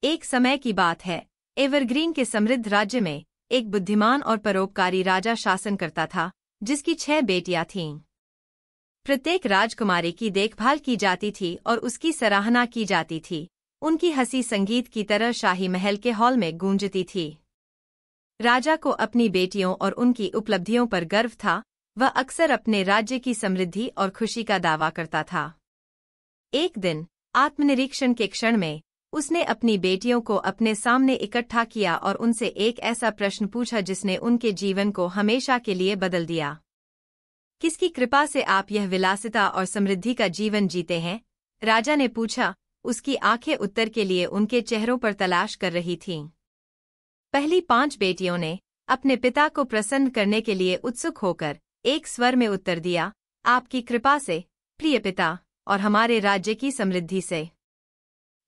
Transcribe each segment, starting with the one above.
एक समय की बात है, एवरग्रीन के समृद्ध राज्य में एक बुद्धिमान और परोपकारी राजा शासन करता था, जिसकी 6 बेटियां थीं। प्रत्येक राजकुमारी की देखभाल की जाती थी और उसकी सराहना की जाती थी। उनकी हंसी संगीत की तरह शाही महल के हॉल में गूंजती थी। राजा को अपनी बेटियों और उनकी उपलब्धियों पर गर्व था। वह अक्सर अपने राज्य की समृद्धि और खुशी का दावा करता था। एक दिन आत्मनिरीक्षण के क्षण में उसने अपनी बेटियों को अपने सामने इकट्ठा किया और उनसे एक ऐसा प्रश्न पूछा जिसने उनके जीवन को हमेशा के लिए बदल दिया। किसकी कृपा से आप यह विलासिता और समृद्धि का जीवन जीते हैं? राजा ने पूछा। उसकी आंखें उत्तर के लिए उनके चेहरों पर तलाश कर रही थीं। पहली 5 बेटियों ने अपने पिता को प्रसन्न करने के लिए उत्सुक होकर एक स्वर में उत्तर दिया, आपकी कृपा से, प्रिय पिता, और हमारे राज्य की समृद्धि से।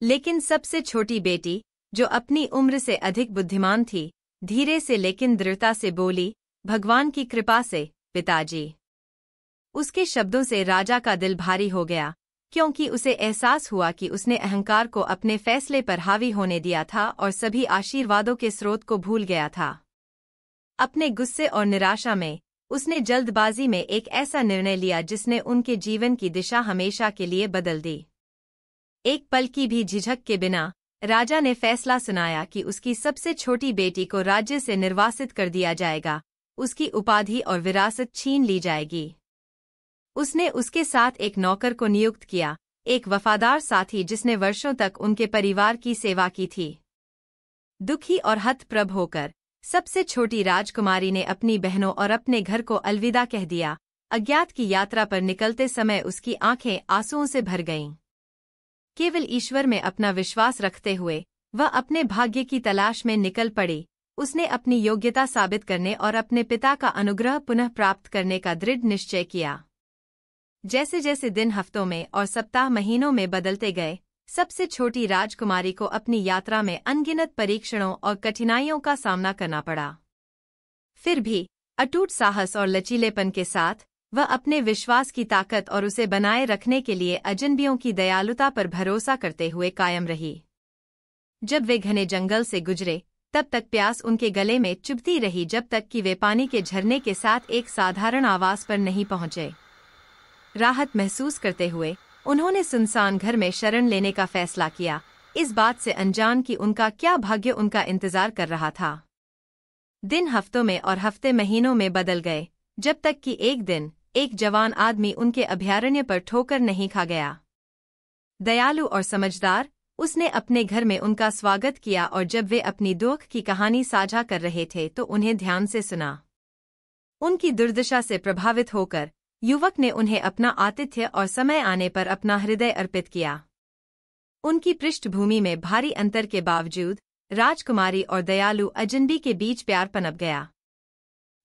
लेकिन सबसे छोटी बेटी, जो अपनी उम्र से अधिक बुद्धिमान थी, धीरे से लेकिन दृढ़ता से बोली, भगवान की कृपा से, पिताजी। उसके शब्दों से राजा का दिल भारी हो गया, क्योंकि उसे एहसास हुआ कि उसने अहंकार को अपने फैसले पर हावी होने दिया था और सभी आशीर्वादों के स्रोत को भूल गया था। अपने गुस्से और निराशा में उसने जल्दबाजी में एक ऐसा निर्णय लिया जिसने उनके जीवन की दिशा हमेशा के लिए बदल दी। एक पल की भी झिझक के बिना राजा ने फैसला सुनाया कि उसकी सबसे छोटी बेटी को राज्य से निर्वासित कर दिया जाएगा, उसकी उपाधि और विरासत छीन ली जाएगी। उसने उसके साथ एक नौकर को नियुक्त किया, एक वफादार साथी जिसने वर्षों तक उनके परिवार की सेवा की थी। दुखी और हतप्रभ होकर सबसे छोटी राजकुमारी ने अपनी बहनों और अपने घर को अलविदा कह दिया। अज्ञात की यात्रा पर निकलते समय उसकी आंखें आंसुओं से भर गईं। केवल ईश्वर में अपना विश्वास रखते हुए वह अपने भाग्य की तलाश में निकल पड़ी। उसने अपनी योग्यता साबित करने और अपने पिता का अनुग्रह पुनः प्राप्त करने का दृढ़ निश्चय किया। जैसे जैसे दिन हफ्तों में और सप्ताह महीनों में बदलते गए, सबसे छोटी राजकुमारी को अपनी यात्रा में अनगिनत परीक्षणों और कठिनाइयों का सामना करना पड़ा। फिर भी अटूट साहस और लचीलेपन के साथ वह अपने विश्वास की ताकत और उसे बनाए रखने के लिए अजनबियों की दयालुता पर भरोसा करते हुए कायम रही। जब वे घने जंगल से गुजरे, तब तक प्यास उनके गले में चुभती रही जब तक कि वे पानी के झरने के साथ एक साधारण आवास पर नहीं पहुंचे। राहत महसूस करते हुए उन्होंने सुनसान घर में शरण लेने का फैसला किया, इस बात से अनजान कि उनका क्या भाग्य उनका इंतजार कर रहा था। दिन हफ्तों में और हफ्ते महीनों में बदल गए, जब तक कि एक दिन एक जवान आदमी उनके अभयारण्य पर ठोकर नहीं खा गया। दयालु और समझदार, उसने अपने घर में उनका स्वागत किया और जब वे अपनी दुख की कहानी साझा कर रहे थे तो उन्हें ध्यान से सुना। उनकी दुर्दशा से प्रभावित होकर युवक ने उन्हें अपना आतिथ्य और समय आने पर अपना हृदय अर्पित किया। उनकी पृष्ठभूमि में भारी अंतर के बावजूद राजकुमारी और दयालु अजनबी के बीच प्यार पनप गया।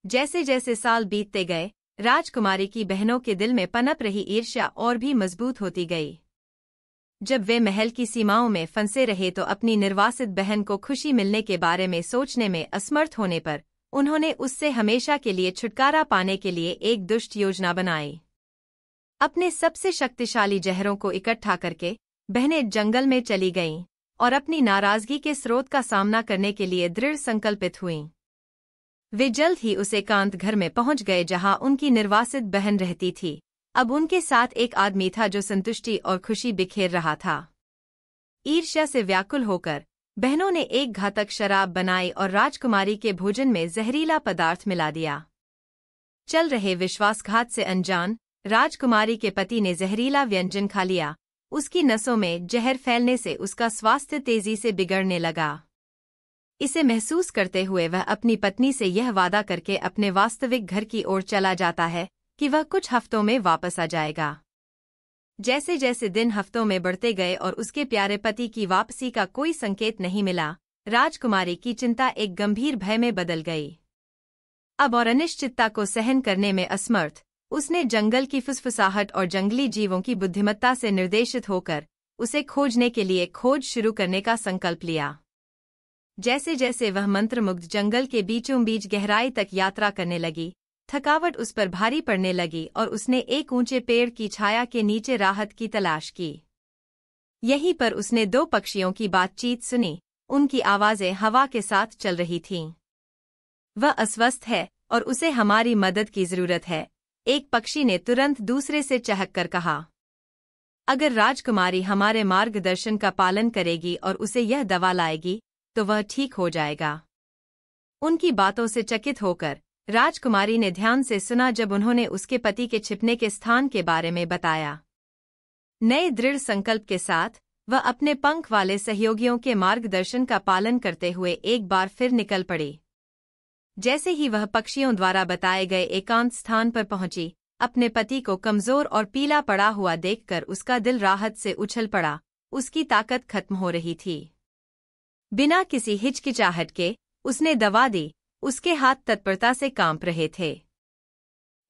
जैसे जैसे साल बीतते गए, राजकुमारी की बहनों के दिल में पनप रही ईर्ष्या और भी मजबूत होती गई। जब वे महल की सीमाओं में फंसे रहे तो अपनी निर्वासित बहन को खुशी मिलने के बारे में सोचने में असमर्थ होने पर उन्होंने उससे हमेशा के लिए छुटकारा पाने के लिए एक दुष्ट योजना बनाई। अपने सबसे शक्तिशाली जहरों को इकट्ठा करके बहनें जंगल में चली गईं और अपनी नाराजगी के स्रोत का सामना करने के लिए दृढ़ संकल्पित हुईं। वे जल्द ही उस एकांत घर में पहुंच गए जहां उनकी निर्वासित बहन रहती थी। अब उनके साथ एक आदमी था जो संतुष्टि और खुशी बिखेर रहा था। ईर्ष्या से व्याकुल होकर बहनों ने एक घातक शराब बनाई और राजकुमारी के भोजन में जहरीला पदार्थ मिला दिया। चल रहे विश्वासघात से अनजान राजकुमारी के पति ने जहरीला व्यंजन खा लिया। उसकी नसों में जहर फैलने से उसका स्वास्थ्य तेजी से बिगड़ने लगा। इसे महसूस करते हुए वह अपनी पत्नी से यह वादा करके अपने वास्तविक घर की ओर चला जाता है कि वह कुछ हफ्तों में वापस आ जाएगा। जैसे जैसे दिन हफ्तों में बढ़ते गए और उसके प्यारे पति की वापसी का कोई संकेत नहीं मिला, राजकुमारी की चिंता एक गंभीर भय में बदल गई। अब और अनिश्चितता को सहन करने में असमर्थ, उसने जंगल की फुसफुसाहट और जंगली जीवों की बुद्धिमत्ता से निर्देशित होकर उसे खोजने के लिए खोज शुरू करने का संकल्प लिया। जैसे जैसे वह मंत्रमुग्ध जंगल के बीचों बीच गहराई तक यात्रा करने लगी, थकावट उस पर भारी पड़ने लगी और उसने एक ऊंचे पेड़ की छाया के नीचे राहत की तलाश की। यहीं पर उसने 2 पक्षियों की बातचीत सुनी। उनकी आवाजें हवा के साथ चल रही थीं। वह अस्वस्थ है और उसे हमारी मदद की जरूरत है, एक पक्षी ने तुरंत दूसरे से चहक कर कहा। अगर राजकुमारी हमारे मार्गदर्शन का पालन करेगी और उसे यह दवा लाएगी तो वह ठीक हो जाएगा। उनकी बातों से चकित होकर राजकुमारी ने ध्यान से सुना जब उन्होंने उसके पति के छिपने के स्थान के बारे में बताया। नए दृढ़ संकल्प के साथ वह अपने पंख वाले सहयोगियों के मार्गदर्शन का पालन करते हुए एक बार फिर निकल पड़ी। जैसे ही वह पक्षियों द्वारा बताए गए एकांत स्थान पर पहुंची, अपने पति को कमजोर और पीला पड़ा हुआ देखकर उसका दिल राहत से उछल पड़ा। उसकी ताकत खत्म हो रही थी। बिना किसी हिचकिचाहट के उसने दवा दी। उसके हाथ तत्परता से कांप रहे थे।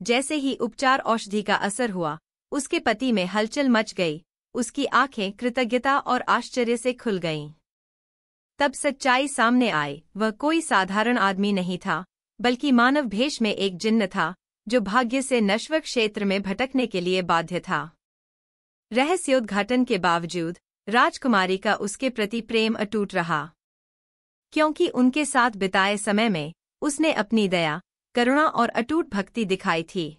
जैसे ही उपचार औषधि का असर हुआ, उसके पति में हलचल मच गई। उसकी आंखें कृतज्ञता और आश्चर्य से खुल गईं। तब सच्चाई सामने आई। वह कोई साधारण आदमी नहीं था, बल्कि मानव भेष में एक जिन्न था, जो भाग्य से नश्वर क्षेत्र में भटकने के लिए बाध्य था। रहस्योद्घाटन के बावजूद राजकुमारी का उसके प्रति प्रेम अटूट रहा, क्योंकि उनके साथ बिताए समय में उसने अपनी दया, करुणा और अटूट भक्ति दिखाई थी।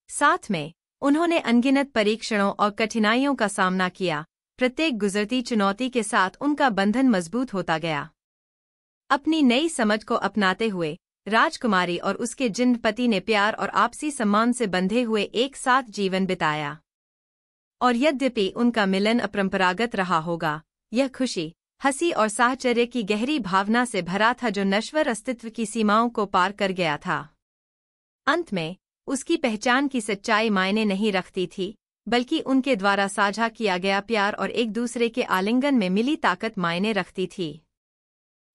साथ में उन्होंने अनगिनत परीक्षणों और कठिनाइयों का सामना किया। प्रत्येक गुजरती चुनौती के साथ उनका बंधन मजबूत होता गया। अपनी नई समझ को अपनाते हुए राजकुमारी और उसके जिन्न पति ने प्यार और आपसी सम्मान से बंधे हुए एक साथ जीवन बिताया। और यद्यपि उनका मिलन अपरंपरागत रहा होगा, यह खुशी, हंसी और साहचर्य की गहरी भावना से भरा था जो नश्वर अस्तित्व की सीमाओं को पार कर गया था। अंत में उसकी पहचान की सच्चाई मायने नहीं रखती थी, बल्कि उनके द्वारा साझा किया गया प्यार और एक दूसरे के आलिंगन में मिली ताकत मायने रखती थी।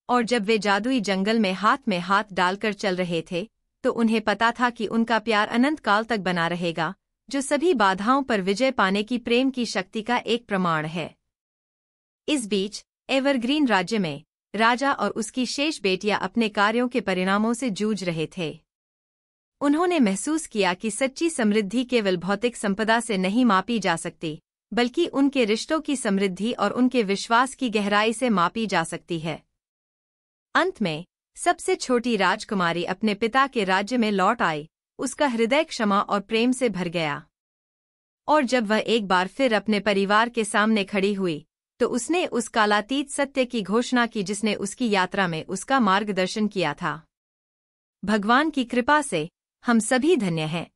और जब वे जादुई जंगल में हाथ डालकर चल रहे थे, तो उन्हें पता था कि उनका प्यार अनंत काल तक बना रहेगा, जो सभी बाधाओं पर विजय पाने की प्रेम की शक्ति का एक प्रमाण है। इस बीच एवरग्रीन राज्य में राजा और उसकी शेष बेटियां अपने कार्यों के परिणामों से जूझ रहे थे। उन्होंने महसूस किया कि सच्ची समृद्धि केवल भौतिक संपदा से नहीं मापी जा सकती, बल्कि उनके रिश्तों की समृद्धि और उनके विश्वास की गहराई से मापी जा सकती है। अंत में सबसे छोटी राजकुमारी अपने पिता के राज्य में लौट आई। उसका हृदय क्षमा और प्रेम से भर गया। और जब वह एक बार फिर अपने परिवार के सामने खड़ी हुई, तो उसने उस कालातीत सत्य की घोषणा की जिसने उसकी यात्रा में उसका मार्गदर्शन किया था। भगवान की कृपा से हम सभी धन्य हैं,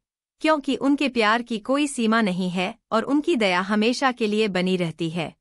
क्योंकि उनके प्यार की कोई सीमा नहीं है और उनकी दया हमेशा के लिए बनी रहती है।